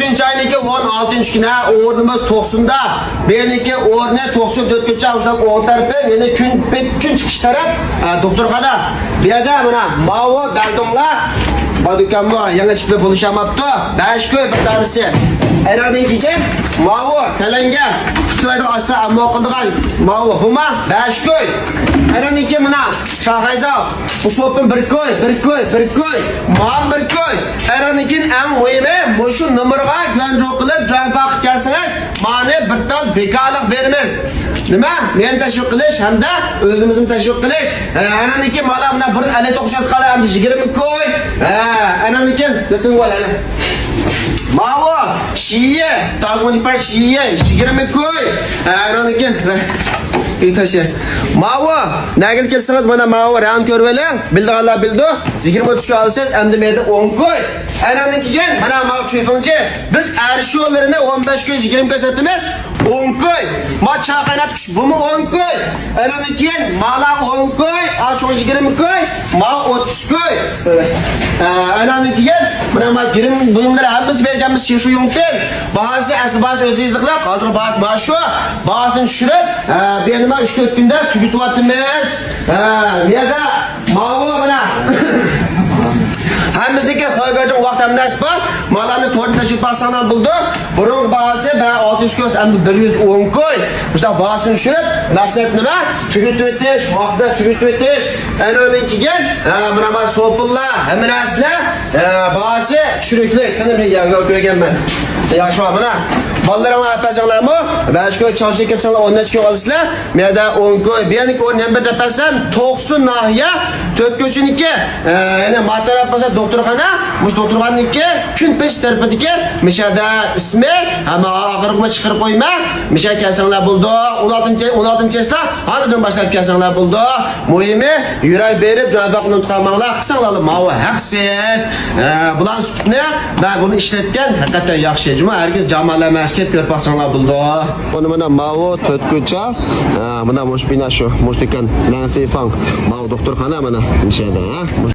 3 ayniki 16 güne o'rnimiz 90'da. Beniki o'rni 94 avjdan o'ng tarafı, yine kun chiqish taraf doktorxona. Bu yerda mana mavi baldonlar Badukammo yangi chiqib bo'lishamabdi. 5 kun bir tanesi. Ayrandan keyin mavi talangan qutilarni ostida ammo qildigan mavi huma 5 kun. Ayrandan keyin mana Şahayza bu sopun bir koy. Mam bir koy. Ayrandan keyin eng muhimi shu numaraga güvenlik qilib joy vaqt kelsangiz, mani bir tal bekarlik beramiz. Nima? Men tashviq qilish hamda o'zimizni tashviq qilish. Ayrandan keyin mana buna bir 59 qala hamda 20 koy. Ayrandan keyin lekin bo'ladi. Mavi, şiye, tağınç par şiye, 20 koy. Ayrandan keyin İtaşı. Mavi, nagil kelsiniz bana mavi ram körveling. Bildiğanlar bildi. 23 alsanız emdi meyde 10 koy. Ayrandan keyin mana mavi çöpünce biz erşi yollarını 15 koy 20 koy satımız 10 koy. Ma çağınat kuş bu mu 10 koy. Ayrandan keyin mala 10 koy, aç 20 koy, ma 30 koy. Ayrandan keyin mana ma 20 buyumları hepimiz vereceğimiz şey şu yumken. Bazı aslı bazı özü yazıklar, hazır bazı şu. Bazısını düşürüp benim 3-4 günde tüketip attığımız. Niyada mavi bana. Hemimizdeki xayrgacın vaqt nasip var. Malani to'rt tecrübasından buldu. Burun bazı ben 600 koy, hem 110 koy. İşte bazısını düşürüp maksat nima? Tüketip etiş, vaqtda tüketip etiş. En önden keyin buna sopulla, hemen asla bazı çürüklük. Kana ben görgen ben. Yaxşı var bana. Ballarına yapacaklar mı? Ben şu köy çalışırken sana 10 koy alışlar. Meyda 10 koy. Biyanik 10 hem bir yapasam 90 nahiye. Tök köçününki yani madde yapmasa doktorxana. Muş doktorxanınki gün peş tarafındaki mişada ismi ama ağırlıkma çıkır koyma. Mişa kelsanlar buldu. 16. esla hadi başlayıp kelsanlar buldu. Muhimi yürek verip cevabını tutamalar. Kısanlarlı mavi haksız. Bulan sütüne ben bunu işletken hakikaten yaxşı. Cuma herkes camalamaz. Kep görpasanlar buldu. Onu mana mavi tötküça. Mana muş bina şu. Muş diken lenfi fang. Mavi doktorxana mana mişada.